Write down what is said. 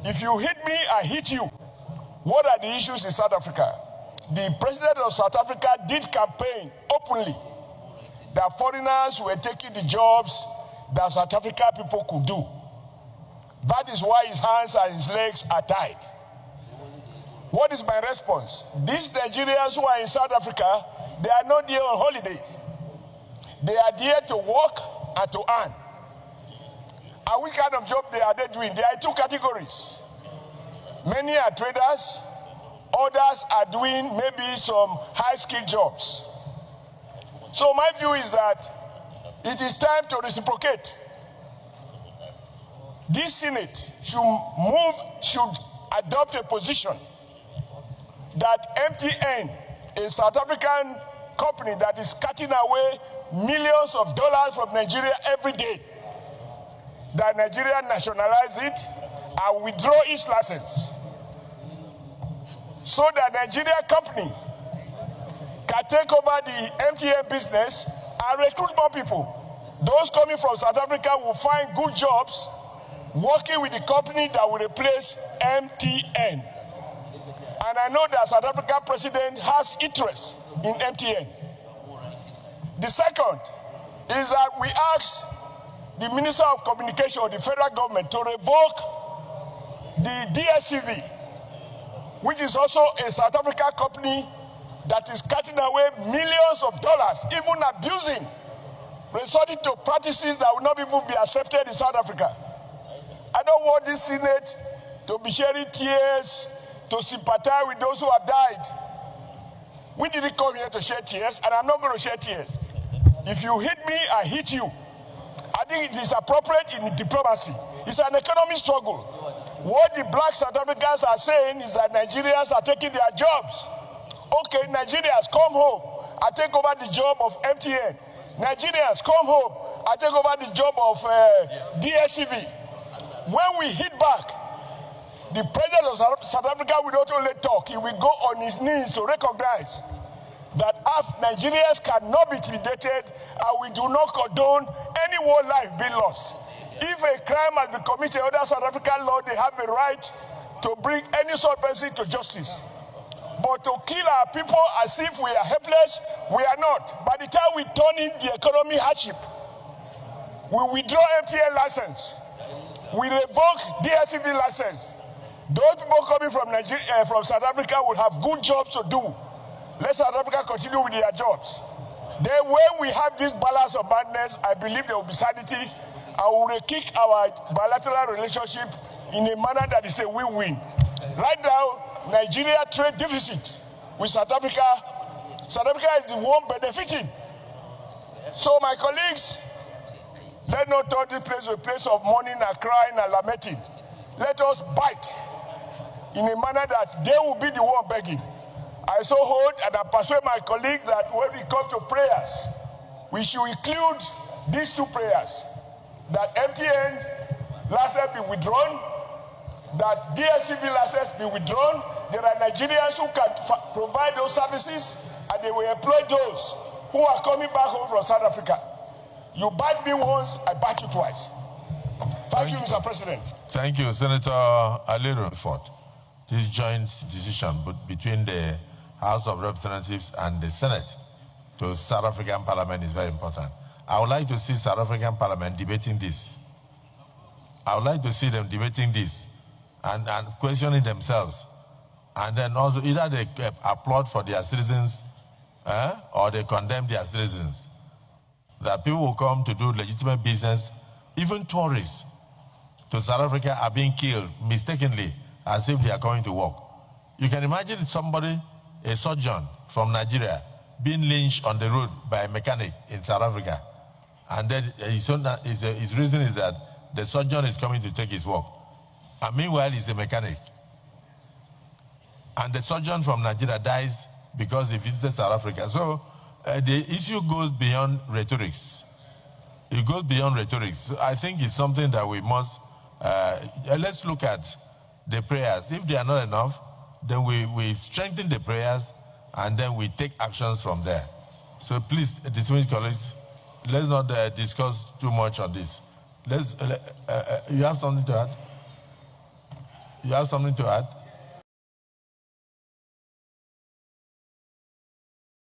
If you hit me, I hit you. What are the issues in South Africa? The president of South Africa did campaign openly that foreigners were taking the jobs that South Africa people could do. That is why his hands and his legs are tied. What is my response? These Nigerians who are in South Africa, they are not there on holiday. They are there to work and to earn. And which kind of job are they doing? There are two categories. Many are traders. Others are doing maybe some high-skilled jobs. So my view is that it is time to reciprocate. This Senate should adopt a position that MTN, a South African company that is cutting away millions of dollars from Nigeria every day, that Nigeria nationalize it and withdraw its license, so that Nigeria company can take over the MTN business and recruit more people. Those coming from South Africa will find good jobs working with the company that will replace MTN. And I know that South African president has interest in MTN. The second is that we ask the Minister of Communication of the federal government to revoke the DSTV, which is also a South African company that is cutting away millions of dollars, even abusing, resorting to practices that will not even be accepted in South Africa. I don't want this Senate to be shedding tears, to sympathize with those who have died. We didn't come here to shed tears, and I'm not going to shed tears. If you hit me, I hit you. I think it is appropriate in diplomacy. It's an economic struggle. What the black South Africans are saying is that Nigerians are taking their jobs. Okay, Nigerians, come home. I take over the job of MTN. Nigerians, come home. I take over the job of DSTV. When we hit back, the president of South Africa will not only talk, he will go on his knees to recognize that Nigerians cannot be intimidated, and we do not condone any war life being lost. If a crime has been committed under South African law, they have a right to bring any sort of person to justice. But to kill our people as if we are helpless, we are not. By the time we turn in the economy hardship, we withdraw MTN license, we revoke DSTV license. Those people coming from Nigeria, from South Africa will have good jobs to do. Let South Africa continue with their jobs. Then when we have this balance of madness, I believe there will be sanity, and we will kick our bilateral relationship in a manner that is a win-win. Right now, Nigeria trade deficit with South Africa. South Africa is the one benefiting. So my colleagues, let not turn this place to a place of mourning and crying and lamenting. Let us bite in a manner that they will be the one begging. I so hold and I persuade my colleagues that when we come to prayers, we should include these two prayers: that MTN license be withdrawn, that DSTV license be withdrawn. There are Nigerians who can provide those services, and they will employ those who are coming back home from South Africa. You bite me once, I bite you twice. Thank you, Mr. President. Thank you, Senator Aliru. This joint decision between the House of Representatives and the Senate to South African Parliament is very important. I would like to see South African Parliament debating this. I would like to see them debating this and questioning themselves. And then also either they applaud for their citizens or they condemn their citizens. That people will come to do legitimate business. Even tourists to South Africa are being killed mistakenly as if they are coming to work. You can imagine somebody, a surgeon from Nigeria, being lynched on the road by a mechanic in South Africa. And then his reason is that the surgeon is coming to take his work. And meanwhile, he's a mechanic. And the surgeon from Nigeria dies because he visited South Africa. So the issue goes beyond rhetorics. It goes beyond rhetorics. So I think it's something that we must, let's look at the prayers. If they are not enough, then we strengthen the prayers and then we take actions from there. So please, distinguished colleagues, let's not discuss too much on this. You have something to add? You have something to add?